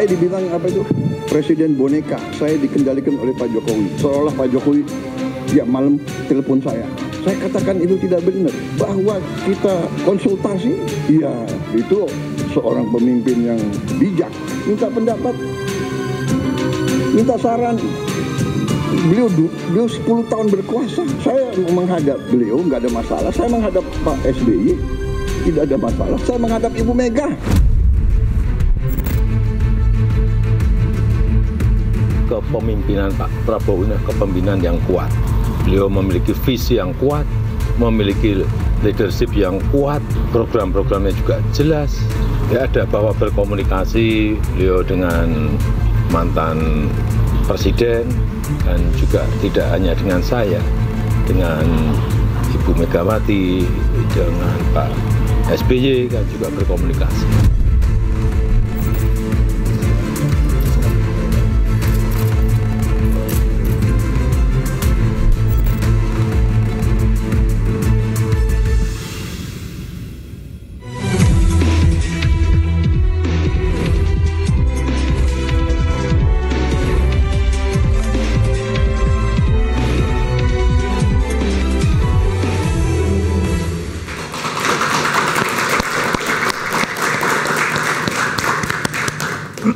Saya dibilang apa itu? Presiden boneka. Saya dikendalikan oleh Pak Jokowi. Seolah Pak Jokowi tiap malam telepon saya. Saya katakan itu tidak benar. Bahwa kita konsultasi, ya itu seorang pemimpin yang bijak. Minta pendapat, minta saran. Beliau 10 tahun berkuasa. Saya menghadap beliau nggak ada masalah. Saya menghadap Pak SBY tidak ada masalah. Saya menghadap Ibu Mega. Kepemimpinan Pak Prabowo ini kepemimpinan yang kuat. Beliau memiliki visi yang kuat, memiliki leadership yang kuat, program-programnya juga jelas. Ya, ada bahwa berkomunikasi beliau dengan mantan presiden dan juga tidak hanya dengan saya, dengan Ibu Megawati, dengan Pak SBY kan juga berkomunikasi.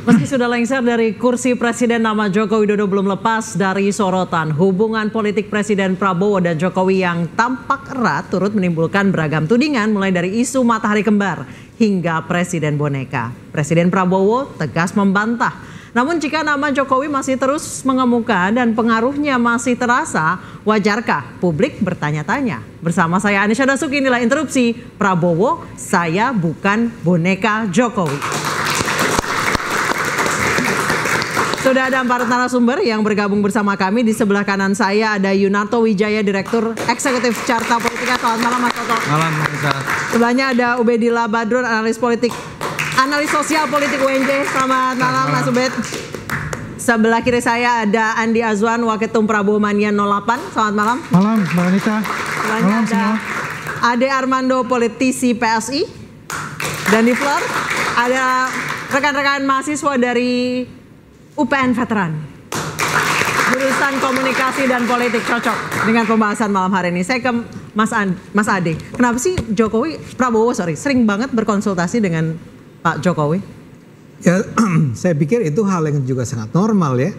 Meski sudah lengser dari kursi presiden, nama Joko Widodo belum lepas dari sorotan. Hubungan politik Presiden Prabowo dan Jokowi yang tampak erat turut menimbulkan beragam tudingan, mulai dari isu matahari kembar hingga presiden boneka. Presiden Prabowo tegas membantah. Namun jika nama Jokowi masih terus mengemuka dan pengaruhnya masih terasa, wajarkah publik bertanya-tanya? Bersama saya Anisha Dasuki, inilah Interupsi Prabowo, saya bukan boneka Jokowi. Sudah ada 4 narasumber yang bergabung bersama kami. Di sebelah kanan saya ada Yunarto Wijaya, Direktur Eksekutif Carta Politika. Selamat malam Mas Toto. Malam, Mas. Sebelahnya ada Ubedillah Badrun, analis sosial politik UNJ. Selamat malam Mas Ubed. Sebelah kiri saya ada Andi Azwan, Waketum Prabowo Mania 08. Selamat malam. Malam, Mbak Anita. Sebelahnya ada Ade Armando, politisi PSI. Dan di floor ada rekan-rekan mahasiswa dari UPN Veteran, jurusan komunikasi dan politik, cocok dengan pembahasan malam hari ini. Saya ke Mas Ade. Kenapa sih Prabowo sering banget berkonsultasi dengan Pak Jokowi? Ya, saya pikir itu hal yang juga sangat normal ya.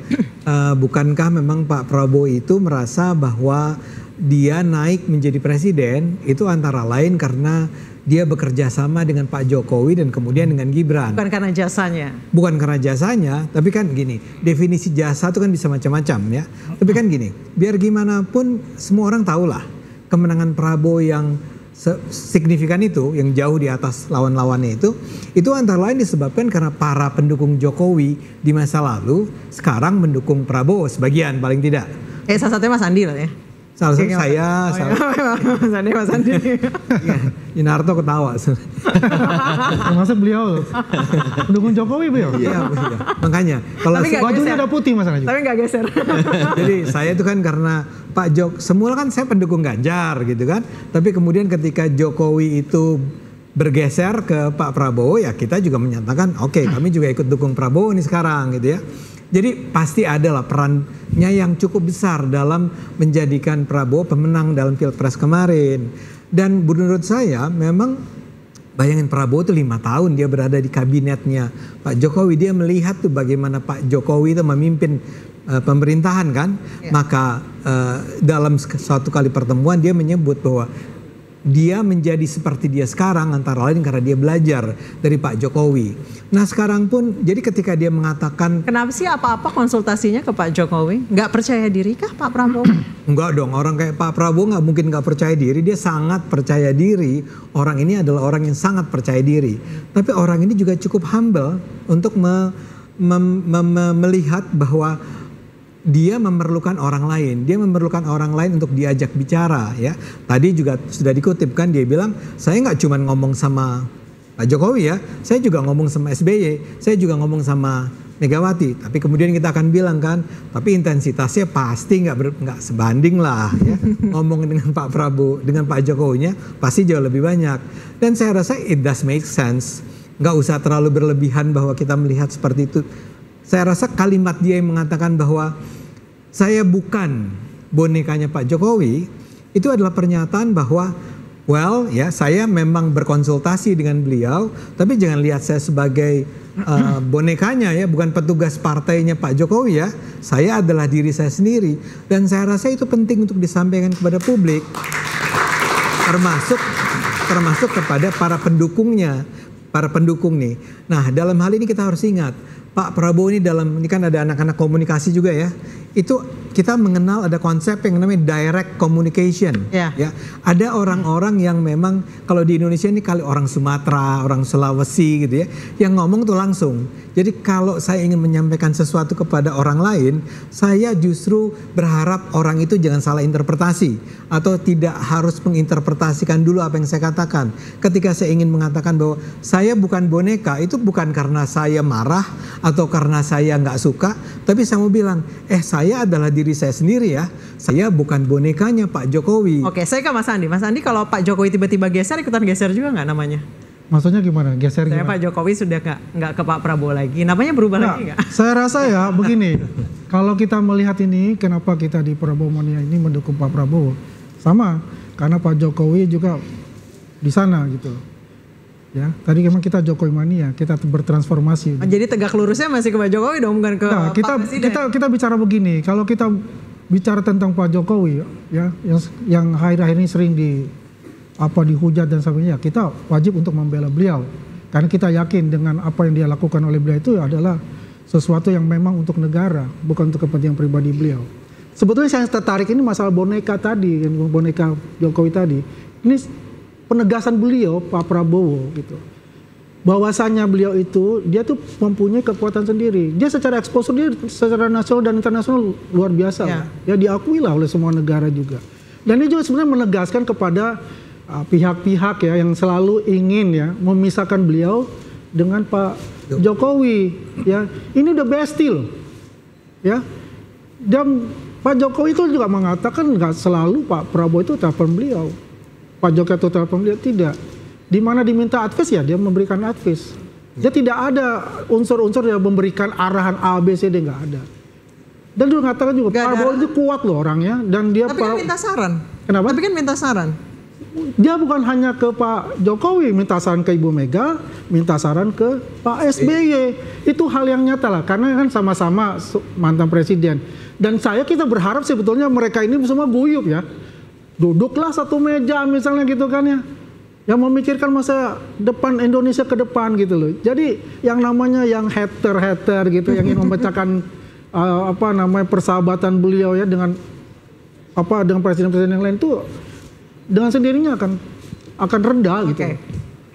Bukankah memang Pak Prabowo itu merasa bahwa dia naik menjadi presiden itu antara lain karena dia bekerja sama dengan Pak Jokowi dan kemudian dengan Gibran. Bukan karena jasanya. Bukan karena jasanya, tapi kan gini, definisi jasa itu kan bisa macam-macam ya. Tapi kan gini, biar gimana pun semua orang tahulah kemenangan Prabowo yang signifikan itu, yang jauh di atas lawan-lawannya itu antara lain disebabkan karena para pendukung Jokowi di masa lalu sekarang mendukung Prabowo sebagian paling tidak. Salah satunya Mas Andi lah ya. Salah satu saya, Mas Andi. Yunarto ketawa. Masa beliau pendukung Jokowi beliau? Iya, makanya. Kalau bajunya udah putih Mas Andi. Tapi nggak geser. Jadi saya itu kan karena Pak Jok, semula kan saya pendukung Ganjar gitu kan. Tapi kemudian ketika Jokowi itu bergeser ke Pak Prabowo, ya kita juga menyatakan oke, kami juga ikut dukung Prabowo nih sekarang gitu ya. Jadi pasti adalah perannya yang cukup besar dalam menjadikan Prabowo pemenang dalam Pilpres kemarin. Dan menurut saya memang bayangin Prabowo itu 5 tahun dia berada di kabinetnya Pak Jokowi. Dia melihat tuh bagaimana Pak Jokowi itu memimpin pemerintahan kan. Ya. Maka dalam suatu kali pertemuan dia menyebut bahwa dia menjadi seperti dia sekarang antara lain karena dia belajar dari Pak Jokowi. Nah sekarang pun jadi ketika dia mengatakan, kenapa sih apa-apa konsultasinya ke Pak Jokowi? Nggak percaya diri kah Pak Prabowo? Enggak dong, orang kayak Pak Prabowo nggak mungkin nggak percaya diri. Dia sangat percaya diri. Orang ini adalah orang yang sangat percaya diri. Tapi orang ini juga cukup humble untuk melihat bahwa dia memerlukan orang lain. Dia memerlukan orang lain untuk diajak bicara ya. Tadi juga sudah dikutip kan, dia bilang saya nggak cuma ngomong sama Pak Jokowi ya, saya juga ngomong sama SBY, saya juga ngomong sama Megawati. Tapi kemudian kita akan bilang kan, tapi intensitasnya pasti nggak sebanding lah ya. Ngomong dengan Pak Prabowo, dengan Pak Jokowinya pasti jauh lebih banyak. Dan saya rasa it does make sense. nggak usah terlalu berlebihan bahwa kita melihat seperti itu. Saya rasa kalimat dia yang mengatakan bahwa saya bukan bonekanya Pak Jokowi, itu adalah pernyataan bahwa well ya, saya memang berkonsultasi dengan beliau, tapi jangan lihat saya sebagai bonekanya ya, bukan petugas partainya Pak Jokowi ya. Saya adalah diri saya sendiri, dan saya rasa itu penting untuk disampaikan kepada publik, termasuk kepada para pendukungnya, para pendukung nih. Nah, dalam hal ini kita harus ingat, Pak Prabowo ini ini kan ada anak-anak komunikasi juga ya. Itu kita mengenal ada konsep yang namanya direct communication. Ya. Ya, ada orang-orang yang memang kalau di Indonesia ini kali orang Sumatera, orang Sulawesi gitu ya, yang ngomong tuh langsung. Jadi kalau saya ingin menyampaikan sesuatu kepada orang lain, saya justru berharap orang itu jangan salah interpretasi atau tidak harus menginterpretasikan dulu apa yang saya katakan. Ketika saya ingin mengatakan bahwa saya bukan boneka, itu bukan karena saya marah atau karena saya nggak suka, tapi saya mau bilang, saya adalah diri saya sendiri ya. Saya bukan bonekanya Pak Jokowi. Oke, saya ke Mas Andi. Mas Andi, kalau Pak Jokowi tiba-tiba geser, ikutan geser juga nggak namanya? Maksudnya gimana? Geser Saya gimana? Pak Jokowi sudah nggak ke Pak Prabowo lagi. Namanya berubah lagi nggak? Saya rasa ya begini, kalau kita melihat ini, kenapa kita di Prabowo Mania ini mendukung Pak Prabowo? Sama, karena Pak Jokowi juga di sana gitu. Ya, tadi memang kita Jokowi Mania, kita bertransformasi. Jadi tegak lurusnya masih ke Pak Jokowi dong, bukan ke Nah, Pak Presiden. kita bicara begini, kalau kita bicara tentang Pak Jokowi ya, yang akhir-akhir ini sering dihujat dan sebagainya, kita wajib untuk membela beliau. Karena kita yakin dengan apa yang dia lakukan oleh beliau itu adalah sesuatu yang memang untuk negara, bukan untuk kepentingan pribadi beliau. Sebetulnya saya tertarik ini masalah boneka tadi, boneka Jokowi tadi. Ini penegasan beliau Pak Prabowo gitu. Bahwasanya beliau itu dia tuh mempunyai kekuatan sendiri. Dia secara exposure dia secara nasional dan internasional luar biasa. Ya. Ya diakui lah oleh semua negara juga. Dan dia juga sebenarnya menegaskan kepada pihak-pihak ya yang selalu ingin ya memisahkan beliau dengan Pak Jokowi ya. Ini udah best deal. Ya. Dan Pak Jokowi itu juga mengatakan nggak selalu Pak Prabowo itu telepon beliau. Pak Jokowi itu telepon beliau tidak. Di mana diminta advice ya dia memberikan advice. Dia tidak ada unsur-unsur yang memberikan arahan A, B, C, D, nggak ada. Dan dia mengatakan juga Pak Prabowo itu kuat loh orangnya dan dia. Tapi kan minta saran. Kenapa? Tapi kan minta saran. Dia bukan hanya ke Pak Jokowi, minta saran ke Ibu Mega, minta saran ke Pak SBY. Itu hal yang nyata lah, karena kan sama-sama mantan presiden. Dan kita berharap sebetulnya mereka ini semua guyup ya. Duduklah satu meja misalnya gitu kan ya. Yang memikirkan masa depan Indonesia ke depan gitu loh. Jadi yang namanya yang hater gitu, yang ingin memecahkan persahabatan beliau ya dengan presiden-presiden yang lain tuh dengan sendirinya akan rendah gitu. Oke.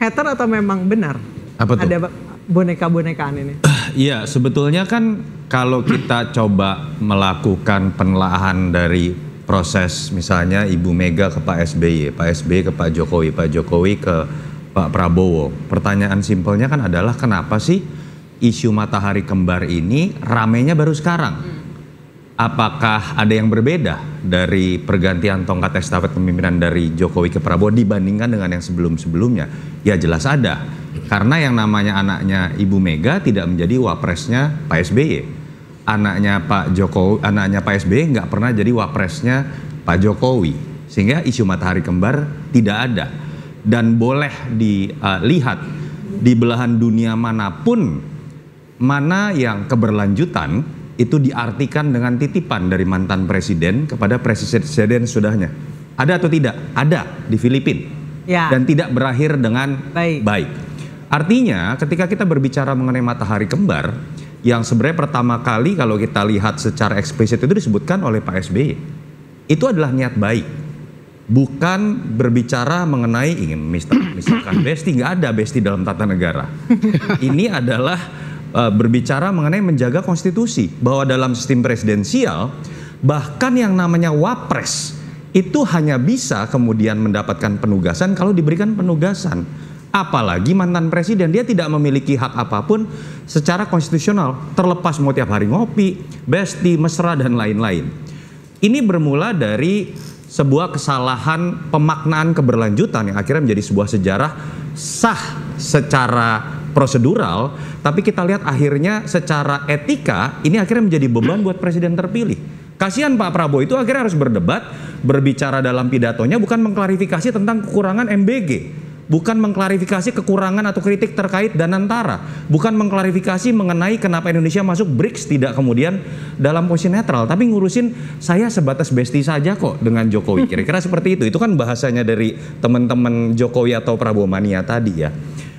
Hater atau memang benar? Apa tuh? Ada boneka-bonekaan ini. Iya, sebetulnya kan kalau kita coba melakukan penelaahan dari proses misalnya Ibu Mega ke Pak SBY, Pak SBY ke Pak Jokowi ke Pak Prabowo. Pertanyaan simpelnya kan adalah kenapa sih isu matahari kembar ini ramenya baru sekarang? Apakah ada yang berbeda dari pergantian tongkat estafet kepemimpinan dari Jokowi ke Prabowo dibandingkan dengan yang sebelum-sebelumnya? Ya jelas ada. Karena yang namanya anaknya Ibu Mega tidak menjadi wapresnya Pak SBY. Anaknya Pak SBY nggak pernah jadi wapresnya Pak Jokowi. Sehingga isu matahari kembar tidak ada. Dan boleh dilihat di belahan dunia manapun, mana yang keberlanjutan itu diartikan dengan titipan dari mantan presiden kepada presiden sudahnya. Ada atau tidak? Ada di Filipina. Ya. Dan tidak berakhir dengan baik. Artinya ketika kita berbicara mengenai matahari kembar, yang sebenarnya pertama kali kalau kita lihat secara eksplisit itu disebutkan oleh Pak SBY, itu adalah niat baik. Bukan berbicara mengenai ingin misalkan besti, nggak ada besti dalam tata negara. Ini adalah berbicara mengenai menjaga konstitusi, bahwa dalam sistem presidensial bahkan yang namanya wapres itu hanya bisa kemudian mendapatkan penugasan kalau diberikan penugasan. Apalagi mantan presiden, dia tidak memiliki hak apapun secara konstitusional, terlepas mau tiap hari ngopi, besti, mesra dan lain-lain. Ini bermula dari sebuah kesalahan pemaknaan keberlanjutan yang akhirnya menjadi sebuah sejarah sah secara prosedural, tapi kita lihat akhirnya secara etika ini akhirnya menjadi beban buat presiden terpilih. Kasihan Pak Prabowo itu akhirnya harus berdebat, berbicara dalam pidatonya bukan mengklarifikasi tentang kekurangan MBG, bukan mengklarifikasi kekurangan atau kritik terkait Danantara, bukan mengklarifikasi mengenai kenapa Indonesia masuk BRICS tidak kemudian dalam posisi netral, tapi ngurusin saya sebatas bestie saja kok dengan Jokowi. Kira-kira seperti itu. Itu kan bahasanya dari teman-teman Jokowi atau Prabowo mania tadi ya.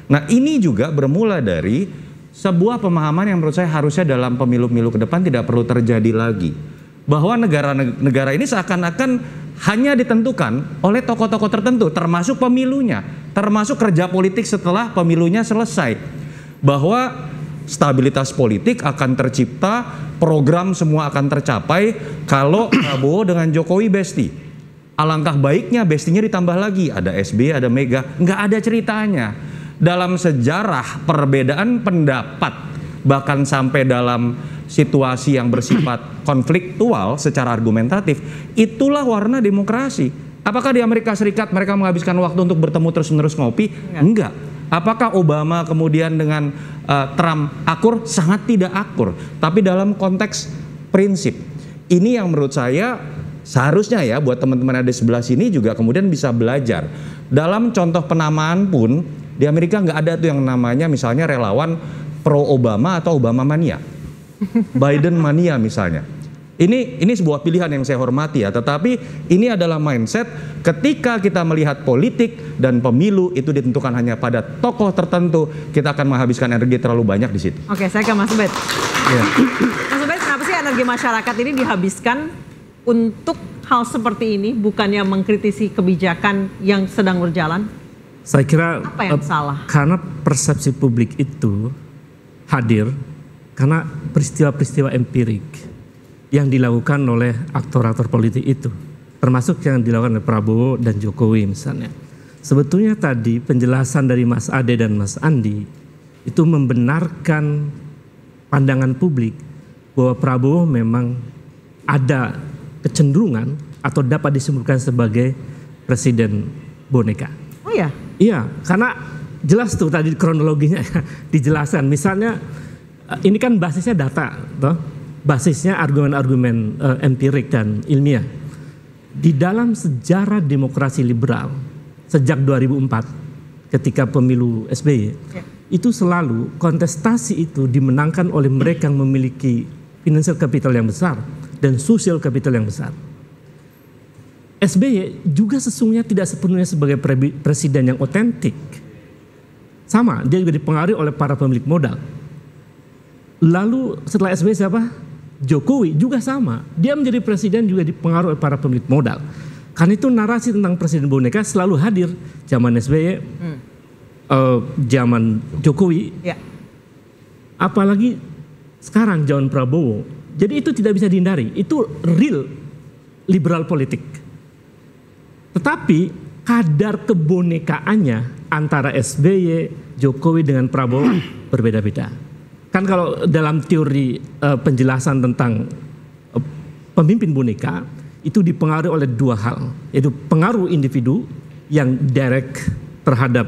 Nah, ini juga bermula dari sebuah pemahaman yang menurut saya harusnya dalam pemilu-pemilu ke depan tidak perlu terjadi lagi. Bahwa negara ini seakan-akan hanya ditentukan oleh tokoh-tokoh tertentu, termasuk pemilunya, termasuk kerja politik setelah pemilunya selesai. Bahwa stabilitas politik akan tercipta, program semua akan tercapai kalau Prabowo dengan Jokowi bestie. Alangkah baiknya bestinya ditambah lagi, ada SBY, ada Mega, nggak ada ceritanya. Dalam sejarah perbedaan pendapat, bahkan sampai dalam situasi yang bersifat konfliktual secara argumentatif, itulah warna demokrasi. Apakah di Amerika Serikat mereka menghabiskan waktu untuk bertemu terus-menerus ngopi? Enggak. Apakah Obama kemudian dengan Trump akur? Sangat tidak akur. Tapi dalam konteks prinsip, ini yang menurut saya seharusnya ya buat teman-teman ada di sebelah sini juga kemudian bisa belajar. Dalam contoh penamaan pun di Amerika nggak ada tuh yang namanya misalnya relawan pro Obama atau Obama mania. Biden mania misalnya. Ini sebuah pilihan yang saya hormati ya, tetapi ini adalah mindset ketika kita melihat politik dan pemilu itu ditentukan hanya pada tokoh tertentu, kita akan menghabiskan energi terlalu banyak di situ. Oke, saya ke Mas Ubed. Mas Ubed, kenapa sih energi masyarakat ini dihabiskan untuk hal seperti ini, bukannya mengkritisi kebijakan yang sedang berjalan? Saya kira apa yang salah? Karena persepsi publik itu hadir karena peristiwa-peristiwa empirik yang dilakukan oleh aktor-aktor politik itu, termasuk yang dilakukan oleh Prabowo dan Jokowi misalnya. Sebetulnya tadi penjelasan dari Mas Ade dan Mas Andi itu membenarkan pandangan publik bahwa Prabowo memang ada kecenderungan atau dapat disimpulkan sebagai presiden boneka. Oh ya? Iya, karena jelas tuh tadi kronologinya dijelaskan. Misalnya ini kan basisnya data, toh? Basisnya argumen-argumen empirik dan ilmiah. Di dalam sejarah demokrasi liberal sejak 2004 ketika pemilu SBY, itu selalu kontestasi itu dimenangkan oleh mereka yang memiliki financial capital yang besar dan social capital yang besar. SBY juga sesungguhnya tidak sepenuhnya sebagai presiden yang otentik. Sama, dia juga dipengaruhi oleh para pemilik modal. Lalu setelah SBY siapa? Jokowi juga sama. Dia menjadi presiden juga dipengaruhi oleh para pemilik modal. Karena itu narasi tentang presiden boneka selalu hadir. Zaman SBY, zaman Jokowi, apalagi sekarang zaman Prabowo. Jadi itu tidak bisa dihindari. Itu real liberal politik. Tetapi kadar kebonekaannya antara SBY, Jokowi dengan Prabowo berbeda-beda. Kan kalau dalam teori penjelasan tentang pemimpin boneka itu dipengaruhi oleh dua hal, yaitu pengaruh individu yang direct terhadap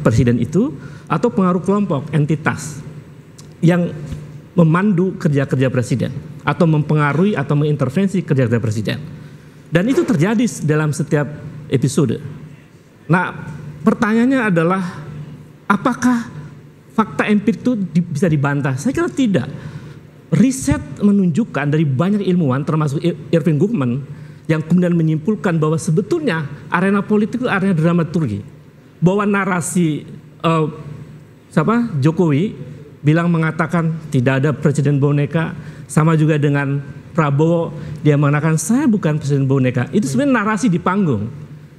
presiden itu, atau pengaruh kelompok, entitas yang memandu kerja-kerja presiden atau mempengaruhi atau mengintervensi kerja-kerja presiden. Dan itu terjadi dalam setiap episode. Nah, pertanyaannya adalah apakah fakta empirik itu bisa dibantah? Saya kira tidak. Riset menunjukkan dari banyak ilmuwan termasuk Irving Goffman yang kemudian menyimpulkan bahwa sebetulnya arena politik itu arena dramaturgi. Bahwa narasi Jokowi bilang mengatakan tidak ada presiden boneka, sama juga dengan Prabowo dia mengatakan saya bukan presiden boneka. Itu sebenarnya narasi di panggung.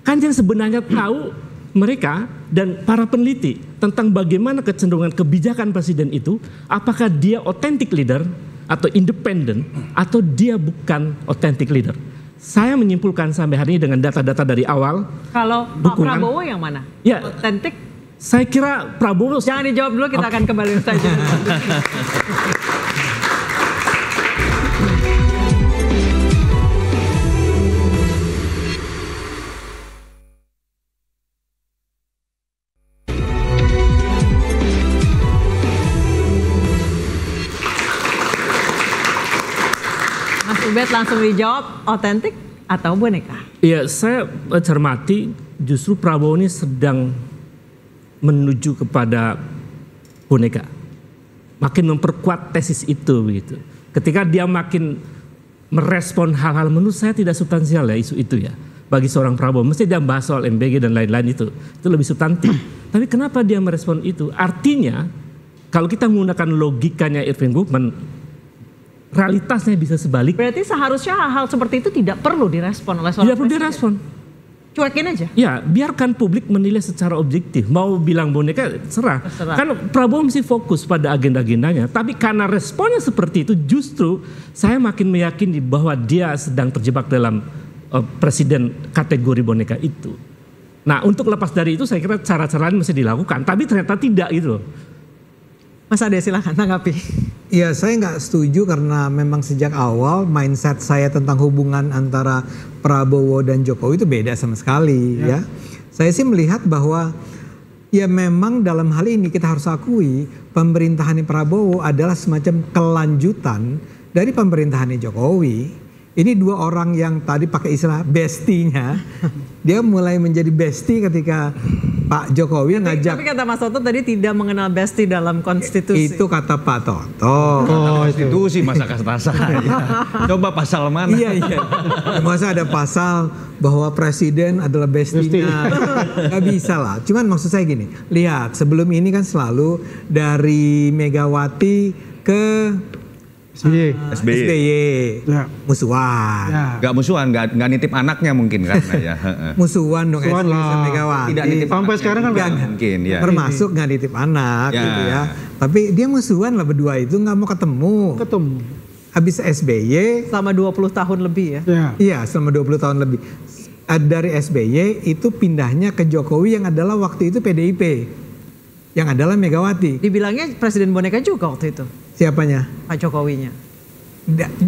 Kan yang sebenarnya tahu mereka dan para peneliti tentang bagaimana kecenderungan kebijakan presiden itu, apakah dia authentic leader atau independen atau dia bukan authentic leader. Saya menyimpulkan sampai hari ini dengan data-data dari awal. Kalau Pak Prabowo yang mana? Ya, authentic? Saya kira Prabowo. Jangan dijawab dulu, kita akan kembali saja. Ubed langsung dijawab, otentik atau boneka? Iya, saya cermati justru Prabowo ini sedang menuju kepada boneka. Makin memperkuat tesis itu begitu. Ketika dia makin merespon hal-hal menurut saya tidak substansial ya isu itu ya. Bagi seorang Prabowo, mesti dia bahas soal MBG dan lain-lain itu lebih substantif. Tapi kenapa dia merespon itu? Artinya kalau kita menggunakan logikanya Irving Goffman, realitasnya bisa sebalik. Berarti seharusnya hal-hal seperti itu tidak perlu direspon oleh seorang Tidak perlu presiden. direspon. Cuekin aja. Ya, biarkan publik menilai secara objektif. Mau bilang boneka, serah. Kan Prabowo mesti fokus pada agenda-agendanya. Tapi karena responnya seperti itu, justru saya makin meyakini bahwa dia sedang terjebak dalam presiden kategori boneka itu. Nah, untuk lepas dari itu saya kira cara-cara lain mesti dilakukan. Tapi ternyata tidak gitu. Mas Ade silahkan tanggapi. Ya, saya nggak setuju karena memang sejak awal mindset saya tentang hubungan antara Prabowo dan Jokowi itu beda sama sekali ya. Saya sih melihat bahwa ya memang dalam hal ini kita harus akui pemerintahan Prabowo adalah semacam kelanjutan dari pemerintahan Jokowi. Ini dua orang yang tadi pakai istilah bestinya, dia mulai menjadi bestie ketika Pak Jokowi ngajak. Tapi kata Mas Toto tadi tidak mengenal bestie dalam konstitusi. Itu kata Pak Toto. Konstitusi masa kata saya. Coba pasal mana? Iya. Masa ada pasal bahwa presiden adalah bestinya. Gak bisa lah. Cuman maksud saya gini, lihat sebelum ini kan selalu dari Megawati ke SBY. Ya. Musuhan. Ya. Gak musuhan, gak nitip anaknya mungkin karena ya. Musuhan dong Musuhan SBY lah. sama Megawati. Tidak nitip Sampai anaknya sekarang kan juga nggak- mungkin ya. Termasuk nggak nitip anak Ya. gitu ya. Tapi dia musuhan lah berdua itu nggak mau ketemu. Habis SBY, Selama 20 tahun lebih ya. Ya. iya selama 20 tahun lebih. Dari SBY itu pindahnya ke Jokowi yang adalah waktu itu PDIP. Yang adalah Megawati. Dibilangnya presiden boneka juga waktu itu. Siapanya? Pak Jokowinya.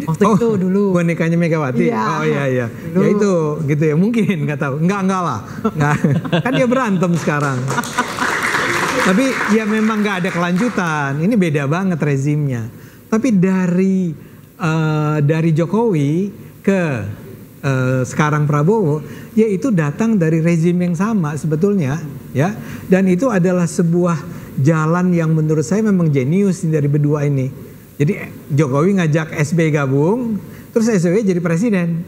Waktu itu dulu. Bonekanya Megawati. Iya. Oh iya. Dulu. Ya itu gitu ya. Mungkin nggak tahu. Enggak lah. Nggak. Kan dia berantem sekarang. Tapi ya memang nggak ada kelanjutan. Ini beda banget rezimnya. Tapi dari Jokowi ke sekarang Prabowo, ya itu datang dari rezim yang sama sebetulnya, ya. Dan itu adalah sebuah jalan yang menurut saya memang jenius dari berdua ini. Jadi Jokowi ngajak SBY gabung, terus SBY jadi presiden,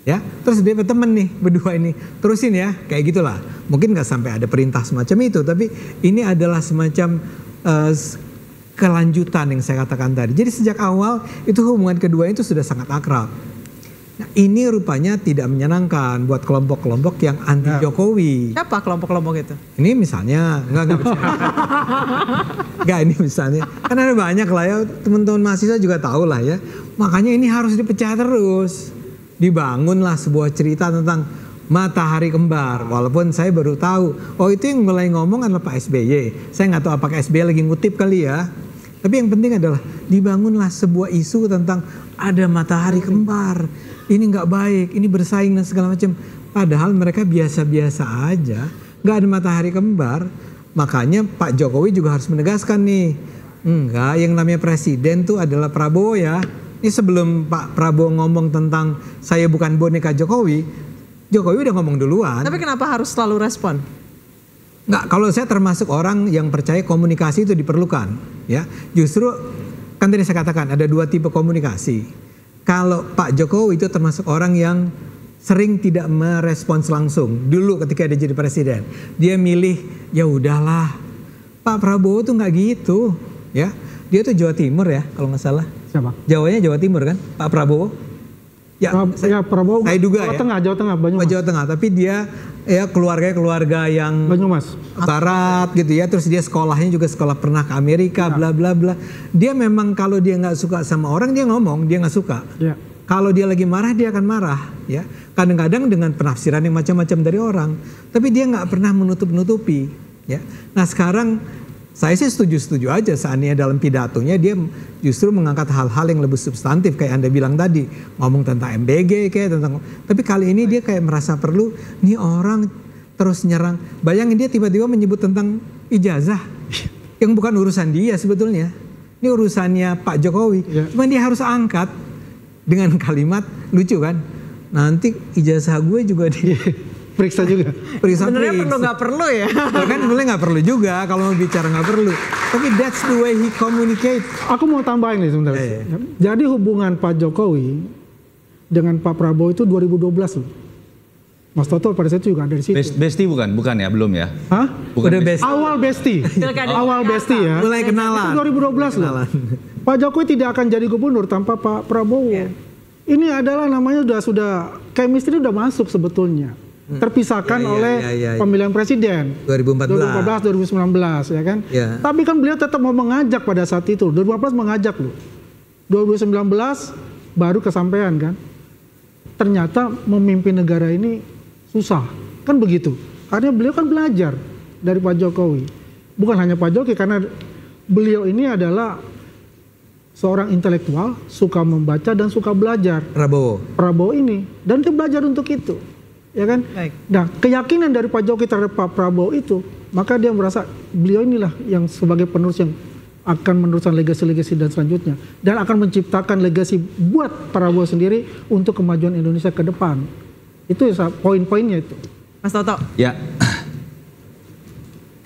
ya. Terus dia berteman nih berdua ini, terusin ya, kayak gitulah. Mungkin nggak sampai ada perintah semacam itu, tapi ini adalah semacam kelanjutan yang saya katakan tadi. Jadi sejak awal itu hubungan kedua itu sudah sangat akrab. Nah, ini rupanya tidak menyenangkan buat kelompok-kelompok yang anti Jokowi. Siapa kelompok-kelompok itu? Ini misalnya, enggak ini misalnya, kan ada banyak lah ya, teman-teman mahasiswa juga tahu lah ya. Makanya ini harus dipecah terus. Dibangunlah sebuah cerita tentang matahari kembar. Walaupun saya baru tahu, oh itu yang mulai ngomong adalah Pak SBY. Saya nggak tahu apakah SBY lagi ngutip kali ya. Tapi yang penting adalah dibangunlah sebuah isu tentang ada matahari kembar. Ini nggak baik, ini bersaing dan segala macam. Padahal mereka biasa-biasa aja, nggak ada matahari kembar. Makanya Pak Jokowi juga harus menegaskan nih, enggak, yang namanya presiden tuh adalah Prabowo ya. Ini sebelum Pak Prabowo ngomong tentang saya bukan boneka Jokowi, Jokowi udah ngomong duluan. Tapi kenapa harus selalu respon? Nggak, kalau saya termasuk orang yang percaya komunikasi itu diperlukan, ya. Justru kan tadi saya katakan ada dua tipe komunikasi. Kalau Pak Jokowi itu termasuk orang yang sering tidak merespons langsung. Dulu ketika dia jadi presiden, dia milih ya udahlah. Pak Prabowo tuh nggak gitu, ya. Dia tuh Jawa Timur ya, kalau nggak salah. Siapa? Jawanya Jawa Timur kan, Pak Prabowo. Ya, Ya Prabowo. saya duga Jawa ya. Tengah, Jawa Tengah, Banyumas. Jawa Tengah, tapi dia ya keluarga yang Banyumas. barat gitu ya, terus dia sekolahnya juga sekolah pernah ke Amerika, bla bla bla. Dia memang kalau dia nggak suka sama orang dia ngomong dia nggak suka. Ya. Kalau dia lagi marah dia akan marah, ya. Kadang-kadang dengan penafsiran yang macam-macam dari orang, tapi dia nggak pernah menutup-nutupi, ya. Nah sekarang saya sih setuju-setuju aja seandainya dalam pidatonya dia justru mengangkat hal-hal yang lebih substantif kayak Anda bilang tadi, ngomong tentang MBG kayak tentang, tapi kali ini dia kayak merasa perlu nih orang terus nyerang. Bayangin dia tiba-tiba menyebut tentang ijazah yang bukan urusan dia sebetulnya. Ini urusannya Pak Jokowi. Ya. Cuma dia harus angkat dengan kalimat lucu kan, nanti ijazah gue juga Periksa juga. Sebenarnya perlu nggak perlu ya? Kan sebenarnya nggak perlu juga kalau mau bicara nggak perlu. Tapi that's the way he communicate. Aku mau tambahin nih sebentar. Jadi hubungan Pak Jokowi dengan Pak Prabowo itu 2012 loh. Mas Toto pada saat itu juga ada di situ. Besti bukan ya, belum ya? Hah? Bukan Udah besti. Awal besti. Awal besti ya. Mulai kenalan. Itu 2012 loh. Pak Jokowi tidak akan jadi gubernur tanpa Pak Prabowo. Ini adalah namanya sudah chemistry udah masuk sebetulnya. Terpisahkan oleh pemilihan presiden 2014 2019 ya kan. Tapi kan beliau tetap mau mengajak pada saat itu. 2014 mengajak loh. 2019 baru kesampaian kan. Ternyata memimpin negara ini susah. Kan begitu. Karena beliau kan belajar dari Pak Jokowi. Bukan hanya Pak Jokowi, karena beliau ini adalah seorang intelektual, suka membaca dan suka belajar. Prabowo ini. Dan dia belajar untuk itu. Ya kan? Baik. Nah, keyakinan dari Pak Jokowi terhadap Pak Prabowo itu, maka dia merasa beliau inilah yang sebagai penerus yang akan meneruskan legasi-legasi dan selanjutnya, dan akan menciptakan legasi buat Prabowo sendiri untuk kemajuan Indonesia ke depan. Itu poin-poinnya itu. Mas Toto. Ya.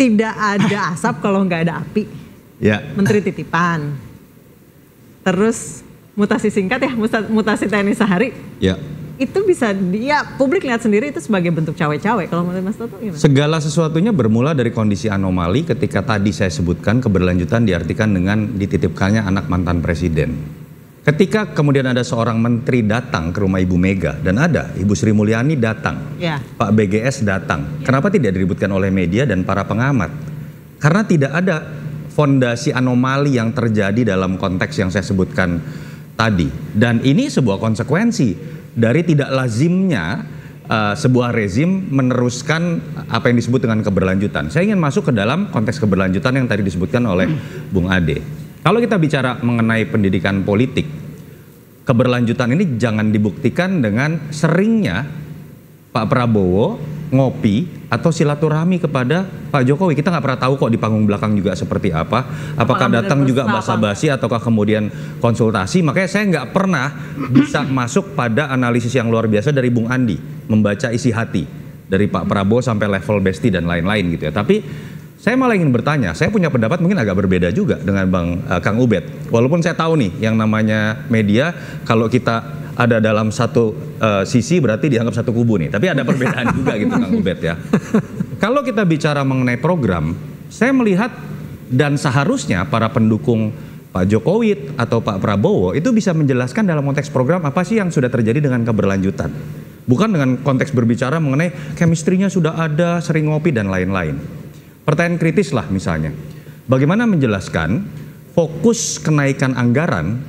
Tidak ada asap kalau nggak ada api. Ya. Menteri titipan. Terus mutasi singkat ya, mutasi TNI sehari. Ya. Itu bisa publik lihat sendiri itu sebagai bentuk cawe-cawe. Kalau menurut Mas Toto gimana? Segala sesuatunya bermula dari kondisi anomali ketika tadi saya sebutkan keberlanjutan diartikan dengan dititipkannya anak mantan presiden. Ketika kemudian ada seorang menteri datang ke rumah Ibu Mega, dan ada Ibu Sri Mulyani datang, Pak BGS datang. Kenapa tidak diributkan oleh media dan para pengamat? Karena tidak ada fondasi anomali yang terjadi dalam konteks yang saya sebutkan tadi. Dan ini sebuah konsekuensi dari tidak lazimnya sebuah rezim meneruskan apa yang disebut dengan keberlanjutan. Saya ingin masuk ke dalam konteks keberlanjutan yang tadi disebutkan oleh Bung Ade. Kalau kita bicara mengenai pendidikan politik, keberlanjutan ini jangan dibuktikan dengan seringnya Pak Prabowo ngopi atau silaturahmi kepada Pak Jokowi. Kita nggak pernah tahu kok di panggung belakang juga seperti apa. Apakah datang juga basa-basi ataukah kemudian konsultasi. Makanya saya nggak pernah bisa masuk pada analisis yang luar biasa dari Bung Andi, membaca isi hati dari Pak Prabowo sampai level besti dan lain-lain gitu ya. Tapi saya malah ingin bertanya, saya punya pendapat mungkin agak berbeda juga dengan Kang Ubed. Walaupun saya tahu nih yang namanya media, kalau kita ada dalam satu sisi berarti dianggap satu kubu nih. Tapi ada perbedaan juga gitu Kang Ubed ya. Kalau kita bicara mengenai program, saya melihat dan seharusnya para pendukung Pak Jokowi atau Pak Prabowo itu bisa menjelaskan dalam konteks program apa sih yang sudah terjadi dengan keberlanjutan. Bukan dengan konteks berbicara mengenai chemistry-nya sudah ada, sering ngopi dan lain-lain. Pertanyaan kritis lah misalnya. Bagaimana menjelaskan fokus kenaikan anggaran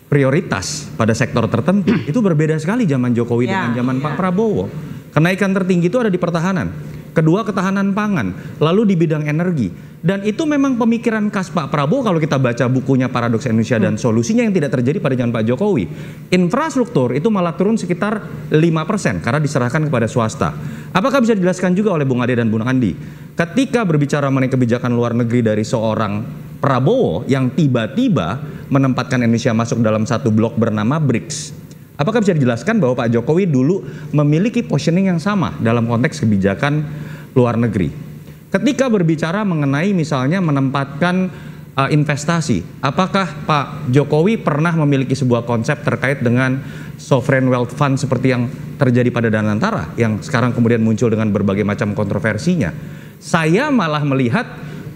prioritas pada sektor tertentu itu berbeda sekali zaman Jokowi dengan zaman Pak Prabowo. Kenaikan tertinggi itu ada di pertahanan, kedua ketahanan pangan, lalu di bidang energi. Dan itu memang pemikiran khas Pak Prabowo kalau kita baca bukunya Paradoks Indonesia dan Solusinya yang tidak terjadi pada zaman Pak Jokowi. Infrastruktur itu malah turun sekitar 5% karena diserahkan kepada swasta. Apakah bisa dijelaskan juga oleh Bung Ade dan Bung Andi? Ketika berbicara mengenai kebijakan luar negeri dari seorang Prabowo yang tiba-tiba menempatkan Indonesia masuk dalam satu blok bernama BRICS. Apakah bisa dijelaskan bahwa Pak Jokowi dulu memiliki positioning yang sama dalam konteks kebijakan luar negeri? Ketika berbicara mengenai misalnya menempatkan investasi, apakah Pak Jokowi pernah memiliki sebuah konsep terkait dengan sovereign wealth fund seperti yang terjadi pada Danantara yang sekarang kemudian muncul dengan berbagai macam kontroversinya? Saya malah melihat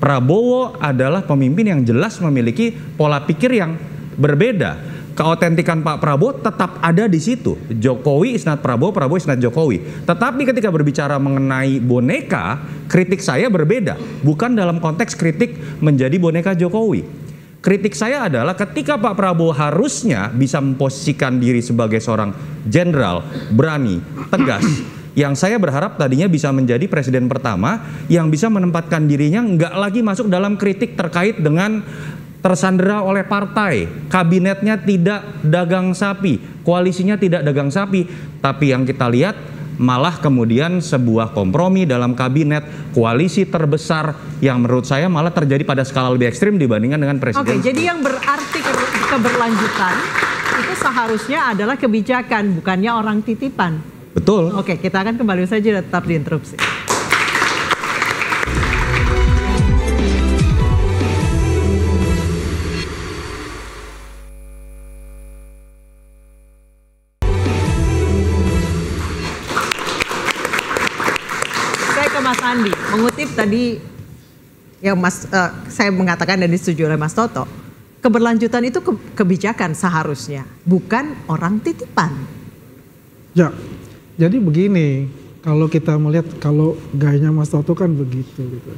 Prabowo adalah pemimpin yang jelas memiliki pola pikir yang berbeda. Keautentikan Pak Prabowo tetap ada di situ. Jokowi is not Prabowo, Prabowo is not Jokowi. Tetapi ketika berbicara mengenai boneka, kritik saya berbeda. Bukan dalam konteks kritik menjadi boneka Jokowi. Kritik saya adalah ketika Pak Prabowo harusnya bisa memposisikan diri sebagai seorang jenderal, berani, tegas. Yang saya berharap tadinya bisa menjadi presiden pertama yang bisa menempatkan dirinya nggak lagi masuk dalam kritik terkait dengan tersandera oleh partai, kabinetnya tidak dagang sapi, koalisinya tidak dagang sapi, tapi yang kita lihat malah kemudian sebuah kompromi dalam kabinet koalisi terbesar yang menurut saya malah terjadi pada skala lebih ekstrim dibandingkan dengan presiden. Oke, jadi yang berarti keberlanjutan itu seharusnya adalah kebijakan, bukannya orang titipan. Betul. Oke, kita akan kembali saja, tetap diinterupsi. Saya ke Mas Andi, mengutip tadi yang saya mengatakan dan disetujui oleh Mas Toto. Keberlanjutan itu kebijakan seharusnya, bukan orang titipan. Ya, jadi begini, kalau kita melihat kalau gayanya Mas Toto kan begitu gitu.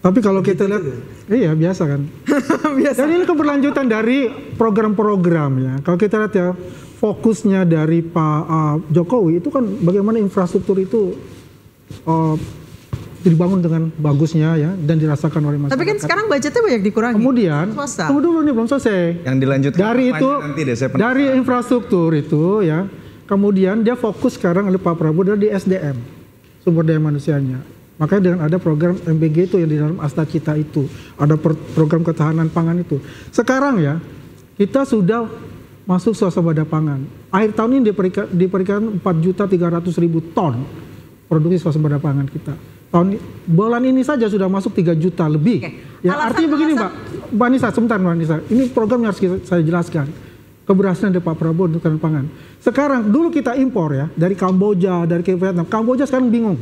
Tapi kalau kita lihat, iya biasa kan. Biasa. Dan ini keberlanjutan dari program-program ya. Kalau kita lihat ya, fokusnya dari Pak Jokowi itu kan bagaimana infrastruktur itu dibangun dengan bagusnya ya dan dirasakan oleh masyarakat. Tapi kan sekarang budgetnya banyak dikurangi. Kemudian, tunggu dulu nih belum selesai. Yang dilanjutkan dari itu, nanti deh, saya dari infrastruktur itu ya, kemudian dia fokus sekarang oleh Pak Prabowo di SDM, sumber daya manusianya. Makanya dengan ada program MBG itu yang di dalam Asta Cita itu, ada program ketahanan pangan itu. Sekarang ya, kita sudah masuk swasembada pangan. Akhir tahun ini diperkirakan 4.300.000 ton produksi swasembada pangan kita. Bulan ini saja sudah masuk 3 juta lebih. Ya, artinya begini Mbak Nisa, sebentar Mbak Nisa. Ini program yang harus saya jelaskan. Keberhasilan dari Pak Prabowo untuk ketahanan pangan. Sekarang dulu kita impor ya dari Kamboja, dari Vietnam. Kamboja sekarang bingung.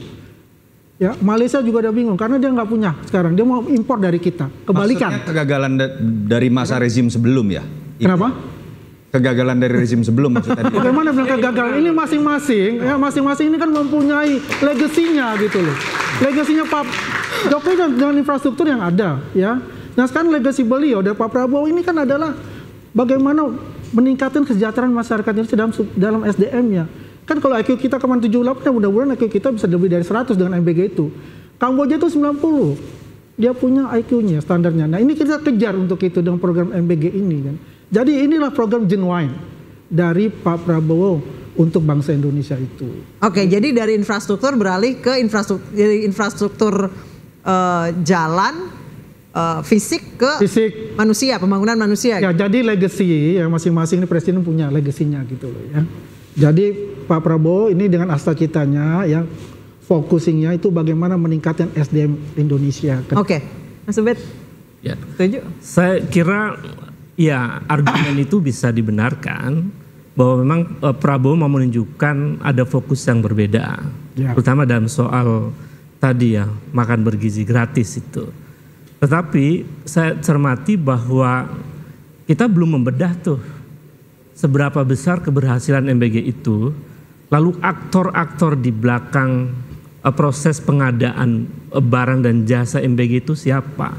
Ya, Malaysia juga udah bingung karena dia nggak punya sekarang. Dia mau impor dari kita. Kebalikan. Maksudnya kegagalan dari masa rezim sebelum ya? Kenapa? Kegagalan dari rezim sebelum maksudnya. Bagaimana bilang kegagalan? Ini masing-masing, ya masing-masing ini kan mempunyai legasinya gitu loh. Legasinya Pak Jokowi dengan infrastruktur yang ada, ya. Nah sekarang legasi beliau dari Pak Prabowo ini kan adalah bagaimana meningkatkan kesejahteraan masyarakat Indonesia dalam SDM-nya. Kan kalau IQ kita kemarin 78, mudah-mudahan IQ kita bisa lebih dari 100 dengan MBG itu. Kamboja itu 90. Dia punya IQ-nya, standarnya. Nah ini kita kejar untuk itu dengan program MBG ini kan. Jadi inilah program genuine dari Pak Prabowo untuk bangsa Indonesia itu. Oke, jadi dari infrastruktur beralih ke infrastruktur jalan, fisik ke manusia, pembangunan manusia. Ya, jadi legacy ya masing-masing ini presiden punya legasinya gitu loh ya. Jadi Pak Prabowo ini dengan Asta Citanya ya focusingnya itu bagaimana meningkatkan SDM Indonesia. Oke, Mas Ubed, ya. setuju? Saya kira ya argumen itu bisa dibenarkan bahwa memang Prabowo mau menunjukkan ada fokus yang berbeda, terutama dalam soal tadi ya makan bergizi gratis itu. Tetapi saya cermati bahwa kita belum membedah tuh seberapa besar keberhasilan MBG itu, lalu aktor-aktor di belakang proses pengadaan barang dan jasa MBG itu siapa.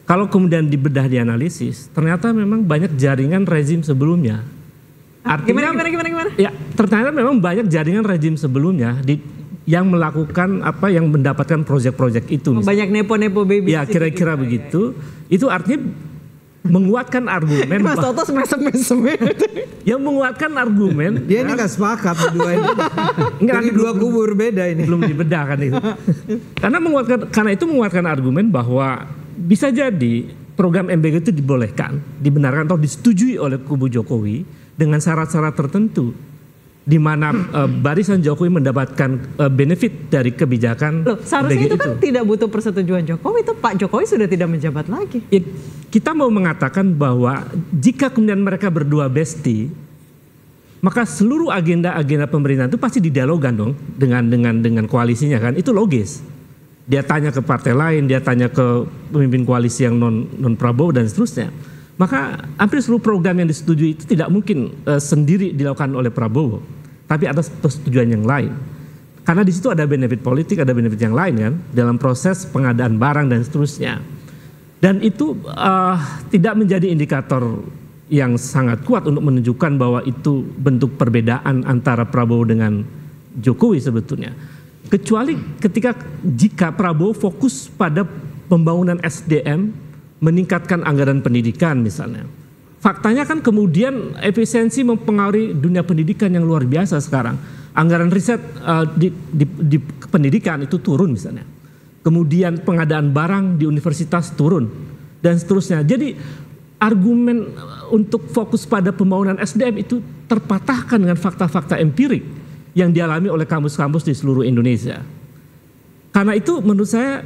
Kalau kemudian dibedah dianalisis, ternyata memang banyak jaringan rezim sebelumnya. Artinya, gimana? Ya, ternyata memang banyak jaringan rezim sebelumnya yang melakukan yang mendapatkan proyek-proyek itu. Banyak nepo-nepo baby. Ya, kira-kira begitu. Itu artinya menguatkan argumen. Mas Toto semesem. Yang menguatkan argumen. Dia ini nggak sepakat berdua ini. Dari dua kubu berbeda ini. Belum dibedah kan itu. Karena itu menguatkan argumen bahwa bisa jadi program MBG itu dibolehkan, dibenarkan atau disetujui oleh kubu Jokowi dengan syarat-syarat tertentu, di mana barisan Jokowi mendapatkan benefit dari kebijakan. Loh, seharusnya itu kan tidak butuh persetujuan Jokowi, itu Pak Jokowi sudah tidak menjabat lagi. Ya, kita mau mengatakan bahwa jika kemudian mereka berdua bestie, maka seluruh agenda-agenda pemerintahan itu pasti didialogkan dong dengan koalisinya kan, itu logis. Dia tanya ke partai lain, dia tanya ke pemimpin koalisi yang non Prabowo dan seterusnya. Maka hampir seluruh program yang disetujui itu tidak mungkin sendiri dilakukan oleh Prabowo, tapi atas persetujuan yang lain. Karena di situ ada benefit politik, ada benefit yang lain kan dalam proses pengadaan barang dan seterusnya. Dan itu tidak menjadi indikator yang sangat kuat untuk menunjukkan bahwa itu bentuk perbedaan antara Prabowo dengan Jokowi sebetulnya. Kecuali jika Prabowo fokus pada pembangunan SDM, meningkatkan anggaran pendidikan misalnya. Faktanya kan kemudian efisiensi mempengaruhi dunia pendidikan yang luar biasa sekarang. Anggaran riset di pendidikan itu turun misalnya. Kemudian pengadaan barang di universitas turun dan seterusnya. Jadi argumen untuk fokus pada pembangunan SDM itu terpatahkan dengan fakta-fakta empirik yang dialami oleh kampus-kampus di seluruh Indonesia. Karena itu menurut saya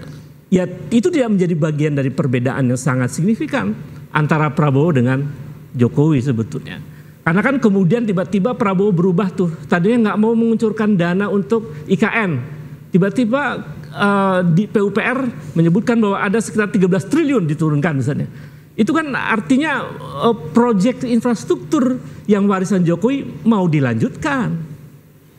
ya itu tidak menjadi bagian dari perbedaan yang sangat signifikan antara Prabowo dengan Jokowi sebetulnya. Karena kan kemudian tiba-tiba Prabowo berubah tuh, tadinya nggak mau menguncurkan dana untuk IKN, tiba-tiba di PUPR menyebutkan bahwa ada sekitar 13 triliun diturunkan misalnya. Itu kan artinya proyek infrastruktur yang warisan Jokowi mau dilanjutkan.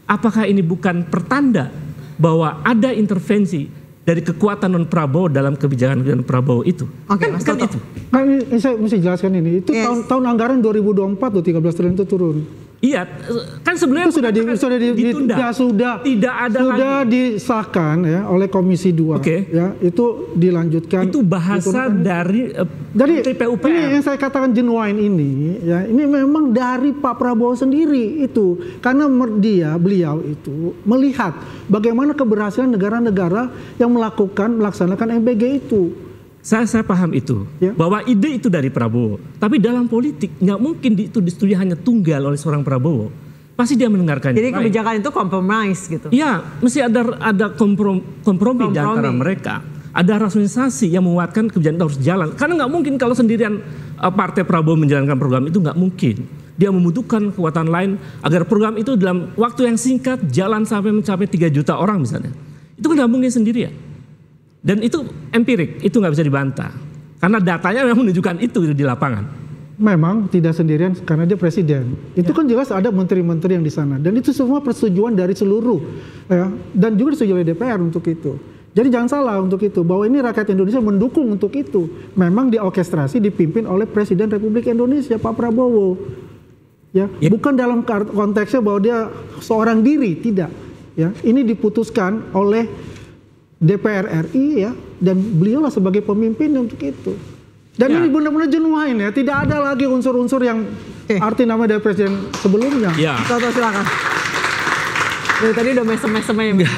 Apakah ini bukan pertanda bahwa ada intervensi dari kekuatan non Prabowo dalam kebijakan Prabowo itu? Oke, Mas Toto. Itu. Kan ini saya mesti jelaskan ini. Itu tahun anggaran 2024 tuh 13 triliun itu turun. Iya, kan sebenarnya Itu ditunda. sudah disahkan ya oleh Komisi 2. Oke. Ya, itu dilanjutkan. Itu bahasa dari PUPR. Ini yang saya katakan genuine ini ya, ini memang dari Pak Prabowo sendiri itu. Karena beliau itu melihat bagaimana keberhasilan negara-negara yang melaksanakan MBG itu. Saya paham itu, ya, bahwa ide itu dari Prabowo. Tapi dalam politik nggak mungkin itu disetujui hanya tunggal oleh seorang Prabowo. Pasti dia mendengarkan. Jadi kebijakan itu compromise gitu. Iya, mesti ada kompromi di antara mereka. Ada rasionalisasi yang menguatkan kebijakan itu harus jalan. Karena nggak mungkin kalau sendirian partai Prabowo menjalankan program itu, nggak mungkin. Dia membutuhkan kekuatan lain agar program itu dalam waktu yang singkat jalan sampai mencapai 3 juta orang misalnya. Itu kan nggak mungkin sendirian. Dan itu empirik, itu nggak bisa dibantah. Karena datanya memang menunjukkan itu di lapangan. Memang tidak sendirian karena dia presiden. Itu kan jelas ada menteri-menteri yang di sana. Dan itu semua persetujuan dari seluruh. Ya, dan juga disetujui oleh DPR untuk itu. Jadi jangan salah untuk itu. Bahwa ini rakyat Indonesia mendukung untuk itu. Memang diorkestrasi, dipimpin oleh Presiden Republik Indonesia, Pak Prabowo. Ya, bukan dalam konteksnya bahwa dia seorang diri, tidak. Ya, ini diputuskan oleh DPR RI ya, dan beliaulah sebagai pemimpin untuk itu. Dan ini benar-benar genuine ya, tidak ada lagi unsur-unsur yang arti nama dari presiden sebelumnya. Ya. Toto silakan. Tadi udah mesem-mesem ya.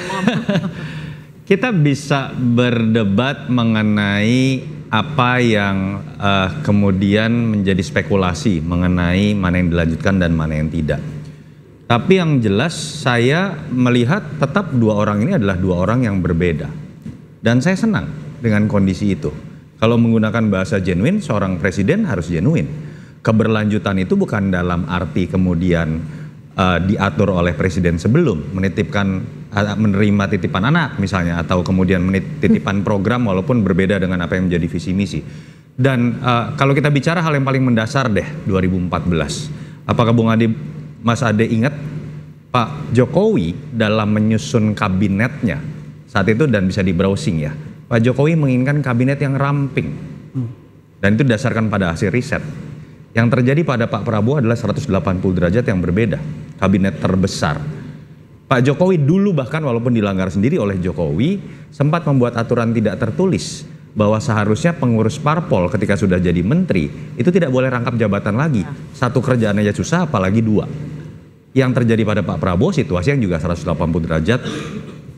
Kita bisa berdebat mengenai apa yang kemudian menjadi spekulasi mengenai mana yang dilanjutkan dan mana yang tidak. Tapi yang jelas saya melihat tetap 2 orang ini adalah 2 orang yang berbeda. Dan saya senang dengan kondisi itu. Kalau menggunakan bahasa genuine, seorang presiden harus genuine. Keberlanjutan itu bukan dalam arti kemudian diatur oleh presiden sebelum, menerima titipan anak misalnya, atau kemudian titipan program walaupun berbeda dengan apa yang menjadi visi misi. Dan kalau kita bicara hal yang paling mendasar deh, 2014. Apakah Bung Ade, Mas Ade ingat Pak Jokowi dalam menyusun kabinetnya saat itu, dan bisa di browsing ya, Pak Jokowi menginginkan kabinet yang ramping, dan itu didasarkan pada hasil riset. Yang terjadi pada Pak Prabowo adalah 180 derajat yang berbeda, kabinet terbesar. Pak Jokowi dulu bahkan walaupun dilanggar sendiri oleh Jokowi, sempat membuat aturan tidak tertulis bahwa seharusnya pengurus parpol ketika sudah jadi menteri itu tidak boleh rangkap jabatan lagi. Satu kerjaan aja susah, apalagi 2. Yang terjadi pada Pak Prabowo situasi yang juga 180 derajat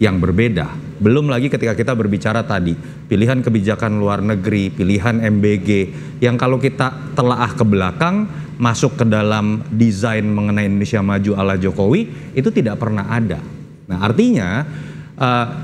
yang berbeda. Belum lagi ketika kita berbicara tadi pilihan kebijakan luar negeri, pilihan MBG yang kalau kita telaah ke belakang masuk ke dalam desain mengenai Indonesia Maju ala Jokowi itu tidak pernah ada. Nah artinya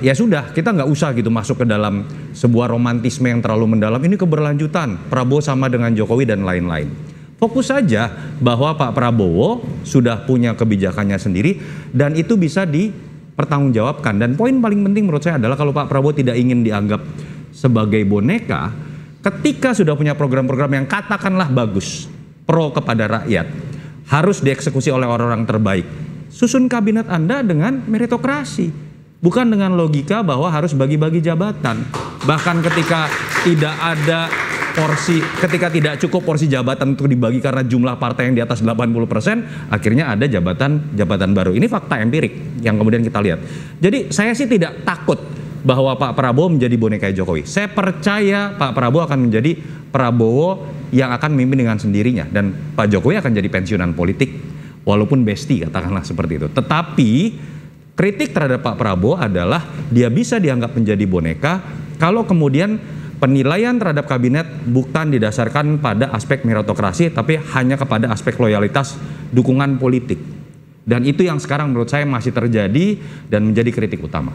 ya sudah, kita nggak usah gitu masuk ke dalam sebuah romantisme yang terlalu mendalam. Ini keberlanjutan Prabowo sama dengan Jokowi dan lain-lain. Fokus saja bahwa Pak Prabowo sudah punya kebijakannya sendiri dan itu bisa dipertanggungjawabkan. Dan poin paling penting menurut saya adalah kalau Pak Prabowo tidak ingin dianggap sebagai boneka, ketika sudah punya program-program yang katakanlah bagus, pro kepada rakyat, harus dieksekusi oleh orang-orang terbaik. Susun kabinet Anda dengan meritokrasi. Bukan dengan logika bahwa harus bagi-bagi jabatan. Bahkan ketika tidak ada porsi, ketika tidak cukup porsi jabatan untuk dibagi karena jumlah partai yang di atas 80%, akhirnya ada jabatan baru. Ini fakta empirik yang kemudian kita lihat. Jadi saya sih tidak takut bahwa Pak Prabowo menjadi boneka Jokowi. Saya percaya Pak Prabowo akan menjadi Prabowo yang akan memimpin dengan sendirinya. Dan Pak Jokowi akan jadi pensiunan politik, walaupun besti katakanlah seperti itu. Tetapi kritik terhadap Pak Prabowo adalah dia bisa dianggap menjadi boneka kalau kemudian penilaian terhadap kabinet bukan didasarkan pada aspek meritokrasi, tapi hanya kepada aspek loyalitas dukungan politik. Dan itu yang sekarang menurut saya masih terjadi dan menjadi kritik utama.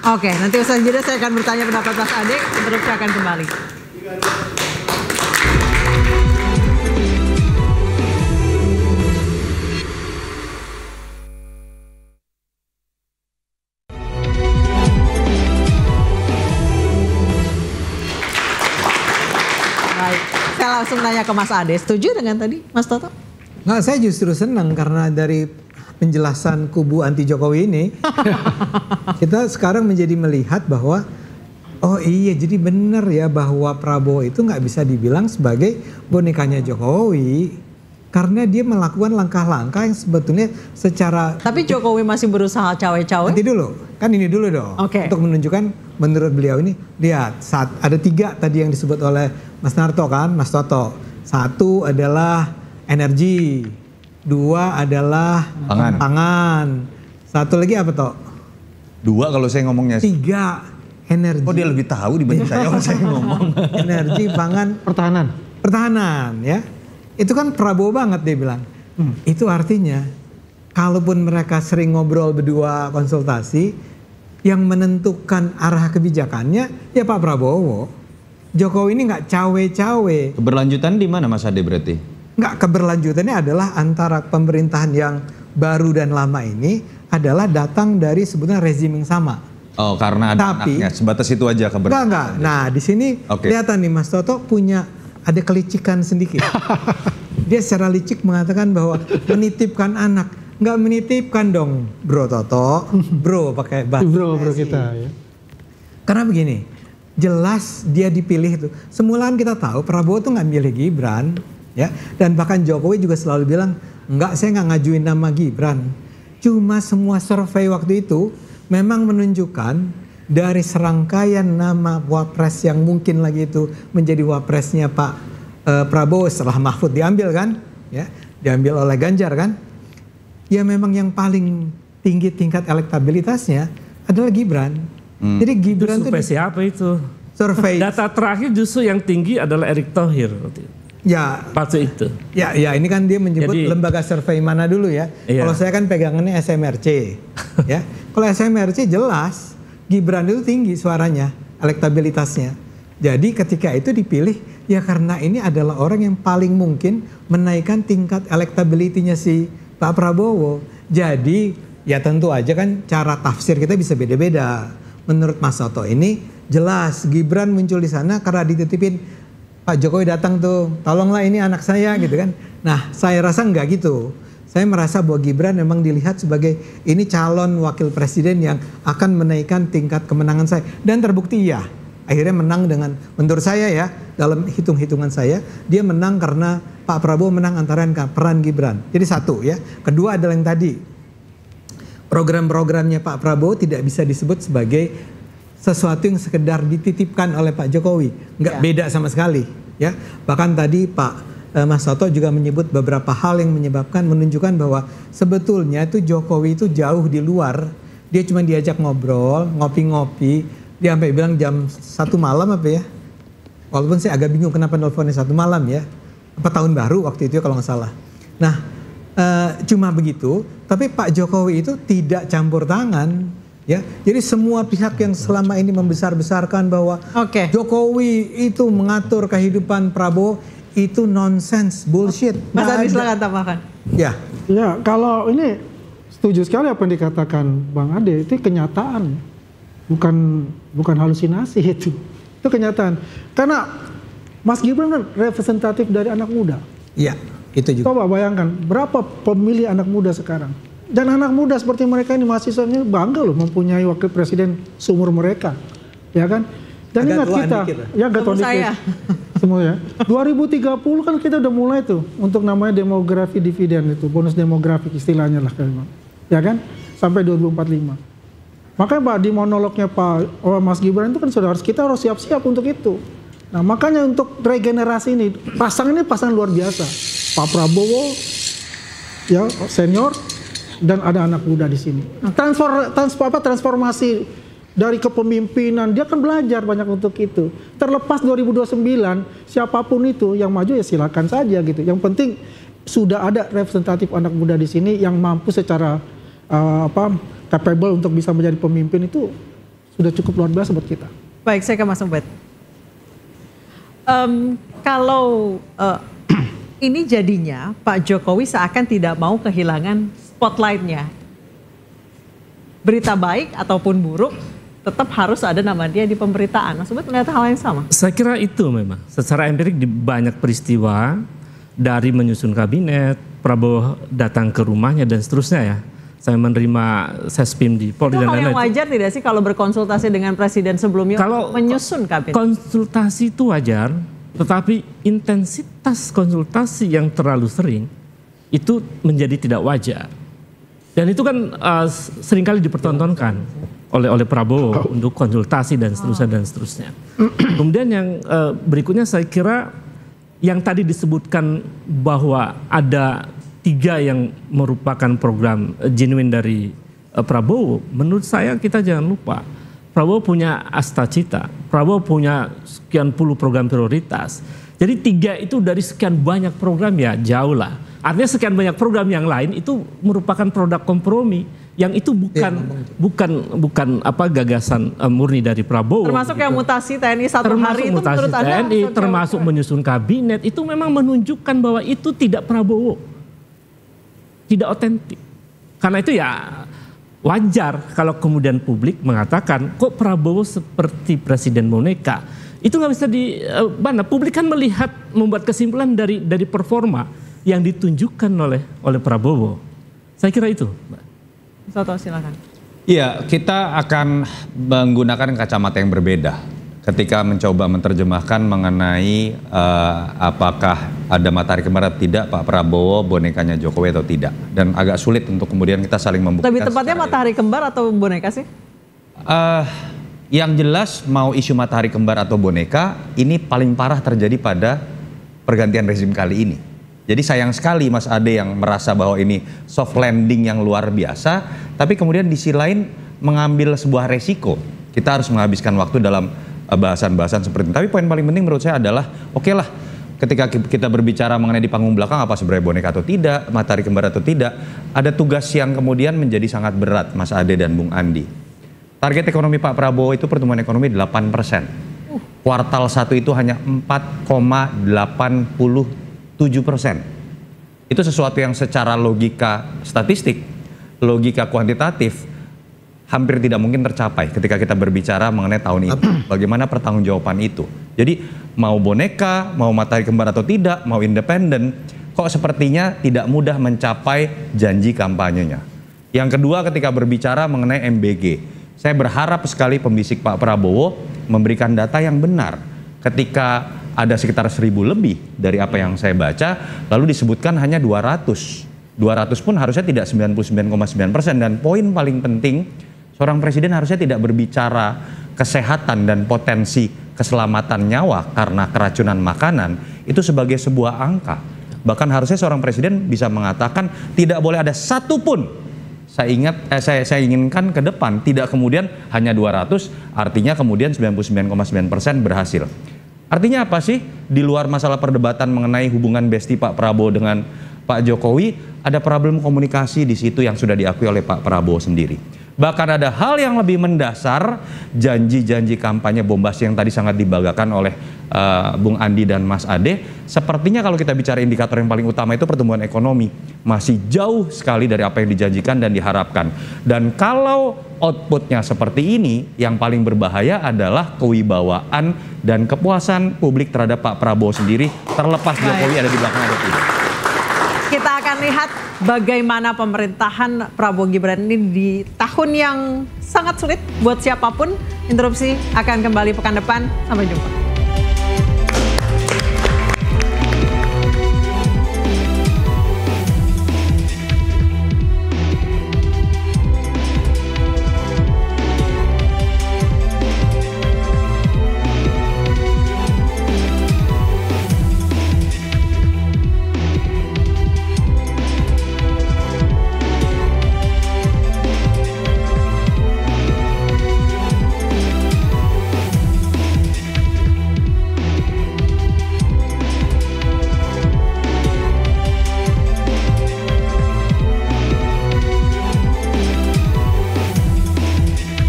Oke, nanti usai jeda saya akan bertanya pendapat Mas Ade, terus saya akan kembali. Baik, saya langsung nanya ke Mas Ade, setuju dengan tadi Mas Toto? Nggak, saya justru senang karena dari penjelasan kubu anti Jokowi ini, kita sekarang menjadi melihat bahwa oh iya, jadi benar ya bahwa Prabowo itu nggak bisa dibilang sebagai bonekanya Jokowi karena dia melakukan langkah-langkah yang sebetulnya secara. Tapi Jokowi masih berusaha cawe-cawe. Nanti dulu, kan ini dulu dong. Oke. Untuk menunjukkan menurut beliau ini, lihat saat ada 3 tadi yang disebut oleh Mas Narto kan, Mas Toto. 1 adalah energi, 2 adalah pangan. 1 lagi apa toh? 2 kalau saya ngomongnya. 3 energi. Oh, dia lebih tahu dibanding saya kalau saya ngomong. Energi, pangan, pertahanan ya. Itu kan Prabowo banget dia bilang. Itu artinya kalaupun mereka sering ngobrol berdua konsultasi, yang menentukan arah kebijakannya ya Pak Prabowo. Jokowi ini nggak cawe-cawe. Keberlanjutan di mana Mas Ade berarti? Nggak, keberlanjutannya adalah antara pemerintahan yang baru dan lama ini adalah datang dari sebetulnya rezim yang sama. Oh, karena ada anaknya, sebatas itu aja keberlanjutan. Enggak. Nah, di sini kelihatan nih Mas Toto punya ada kelicikan sedikit. Dia secara licik mengatakan bahwa menitipkan anak. Nggak menitipkan dong, Bro Toto. Bro pakai bahasa bro kita ya. Karena begini, jelas dia dipilih itu. Semula kan kita tahu Prabowo tuh nggak milih Gibran. Ya, dan bahkan Jokowi juga selalu bilang, enggak, saya nggak ngajuin nama Gibran. Cuma semua survei waktu itu memang menunjukkan dari serangkaian nama wapres yang mungkin lagi itu menjadi wapresnya Pak Prabowo setelah Mahfud diambil kan, ya, diambil oleh Ganjar kan, ya memang yang paling tinggi tingkat elektabilitasnya adalah Gibran. Jadi Gibran itu survei siapa itu? Survei. Data terakhir justru yang tinggi adalah Erick Thohir. Ya, waktu itu. Ya ini kan dia menyebut lembaga survei mana dulu ya. Iya. Kalau saya kan pegangannya SMRC. Ya, kalau SMRC jelas Gibran itu tinggi suaranya, elektabilitasnya. Jadi ketika itu dipilih ya karena ini adalah orang yang paling mungkin menaikkan tingkat elektabilitasnya si Pak Prabowo. Jadi ya tentu aja kan cara tafsir kita bisa beda-beda. Menurut Mas Toto ini jelas Gibran muncul di sana karena dititipin Pak Jokowi datang tuh, tolonglah ini anak saya gitu kan. Nah, saya rasa enggak gitu. Saya merasa bahwa Gibran memang dilihat sebagai ini calon wakil presiden yang akan menaikkan tingkat kemenangan saya. Dan terbukti ya, akhirnya menang dengan, menurut saya ya, dalam hitung-hitungan saya, dia menang karena Pak Prabowo menang antara peran Gibran. Jadi 1 ya. Kedua adalah yang tadi, program-programnya Pak Prabowo tidak bisa disebut sebagai sesuatu yang sekedar dititipkan oleh Pak Jokowi, nggak beda sama sekali, ya. Bahkan tadi Pak Mas Toto juga menyebut beberapa hal yang menunjukkan bahwa sebetulnya itu Jokowi itu jauh di luar. Dia cuma diajak ngobrol, ngopi-ngopi, dia sampai bilang jam 1 malam apa ya? Walaupun saya agak bingung kenapa nelfonnya 1 malam ya, apa tahun baru waktu itu kalau nggak salah. Nah, cuma begitu. Tapi Pak Jokowi itu tidak campur tangan. Ya, jadi semua pihak yang selama ini membesar-besarkan bahwa Jokowi itu mengatur kehidupan Prabowo itu nonsens, bullshit. Mas Adi silakan tambahkan. Ya, kalau ini setuju sekali apa yang dikatakan Bang Ade, itu kenyataan, bukan halusinasi itu kenyataan. Karena Mas Gibran kan representatif dari anak muda. Iya, itu juga. Coba bayangkan berapa pemilih anak muda sekarang. Dan anak muda seperti mereka ini mahasiswanya bangga loh mempunyai wakil presiden seumur mereka, ya kan? Dan ingat kita, ya gak tahu semua ya. 2030 kan kita udah mulai tuh untuk namanya demografi dividen itu, bonus demografik istilahnya lah kan, ya kan? Sampai 2045. Makanya Pak di monolognya Pak Mas Gibran itu kan kita harus siap-siap untuk itu. Nah makanya untuk regenerasi ini pasangan luar biasa. Pak Prabowo, ya senior. Dan ada anak muda di sini. Transformasi dari kepemimpinan, dia kan belajar banyak untuk itu. Terlepas 2029, siapapun itu yang maju ya silakan saja gitu. Yang penting sudah ada representatif anak muda di sini yang mampu secara capable untuk bisa menjadi pemimpin, itu sudah cukup luar biasa buat kita. Baik, saya ke Mas Ubed. Kalau ini jadinya Pak Jokowi seakan tidak mau kehilangan spotlight-nya. Berita baik ataupun buruk, tetap harus ada nama dia di pemberitaan. Mas Ubed melihat hal yang sama? Saya kira itu memang. Secara empirik di banyak peristiwa, dari menyusun kabinet, Prabowo datang ke rumahnya dan seterusnya ya. Saya menerima Sespim di Polri dan lain-lain. Itu hal yang wajar tidak sih kalau berkonsultasi dengan presiden sebelumnya kalau menyusun kabinet? Konsultasi itu wajar, tetapi intensitas konsultasi yang terlalu sering itu menjadi tidak wajar. Dan itu kan seringkali dipertontonkan oleh Prabowo untuk konsultasi dan seterusnya. Kemudian yang berikutnya saya kira yang tadi disebutkan bahwa ada 3 yang merupakan program genuine dari Prabowo, menurut saya kita jangan lupa Prabowo punya Astacita, Prabowo punya sekian puluh program prioritas. Jadi 3 itu dari sekian banyak program ya jauh lah. Artinya sekian banyak program yang lain itu merupakan produk kompromi yang itu bukan gagasan murni dari Prabowo. Termasuk yang mutasi TNI satu hari itu menurut Anda? Termasuk menyusun kabinet itu memang menunjukkan bahwa itu tidak Prabowo. Tidak otentik. Karena itu ya wajar kalau kemudian publik mengatakan kok Prabowo seperti presiden boneka. Itu nggak bisa publik kan membuat kesimpulan dari performa yang ditunjukkan oleh Prabowo. Saya kira itu, Mbak. Soto, silakan. Iya, kita akan menggunakan kacamata yang berbeda ketika mencoba menerjemahkan mengenai apakah ada matahari kembar atau tidak, Pak Prabowo bonekanya Jokowi atau tidak. Dan agak sulit untuk kemudian kita saling membuktikan. Lebih tepatnya matahari kembar atau boneka sih? Yang jelas mau isu matahari kembar atau boneka ini paling parah terjadi pada pergantian rezim kali ini. Jadi sayang sekali Mas Ade yang merasa bahwa ini soft landing yang luar biasa, tapi kemudian di sisi lain mengambil sebuah resiko. Kita harus menghabiskan waktu dalam bahasan-bahasan seperti ini. Tapi poin paling penting menurut saya adalah, oke lah, ketika kita berbicara mengenai di panggung belakang apa sebenarnya boneka atau tidak, matahari kembar atau tidak, ada tugas yang kemudian menjadi sangat berat Mas Ade dan Bung Andi. Target ekonomi Pak Prabowo itu pertumbuhan ekonomi 8%. Kuartal 1 itu hanya 4,87%. Itu sesuatu yang secara logika statistik, logika kuantitatif, hampir tidak mungkin tercapai ketika kita berbicara mengenai tahun ini. Bagaimana pertanggungjawaban itu? Jadi mau boneka, mau matahari kembar atau tidak, mau independen, kok sepertinya tidak mudah mencapai janji kampanyenya. Yang kedua ketika berbicara mengenai MBG, saya berharap sekali pembisik Pak Prabowo memberikan data yang benar. Ketika ada sekitar 1.000 lebih dari apa yang saya baca, lalu disebutkan hanya 200. 200 pun harusnya tidak 99,9%. Dan poin paling penting, seorang presiden harusnya tidak berbicara kesehatan dan potensi keselamatan nyawa karena keracunan makanan itu sebagai sebuah angka. Bahkan harusnya seorang presiden bisa mengatakan tidak boleh ada satupun. Saya inginkan ke depan tidak kemudian hanya 200, artinya kemudian 99,9% berhasil. Artinya apa sih? Di luar masalah perdebatan mengenai hubungan besti Pak Prabowo dengan Pak Jokowi, ada problem komunikasi di situ yang sudah diakui oleh Pak Prabowo sendiri. Bahkan ada hal yang lebih mendasar, janji-janji kampanye bombas yang tadi sangat dibanggakan oleh Bung Andi dan Mas Ade. Sepertinya kalau kita bicara indikator yang paling utama itu pertumbuhan ekonomi, masih jauh sekali dari apa yang dijanjikan dan diharapkan. Dan kalau outputnya seperti ini, yang paling berbahaya adalah kewibawaan dan kepuasan publik terhadap Pak Prabowo sendiri, terlepas Jokowi ada di belakang atau tidak. Kita akan lihat bagaimana pemerintahan Prabowo Gibran ini di tahun yang sangat sulit buat siapapun. Interupsi akan kembali pekan depan. Sampai jumpa.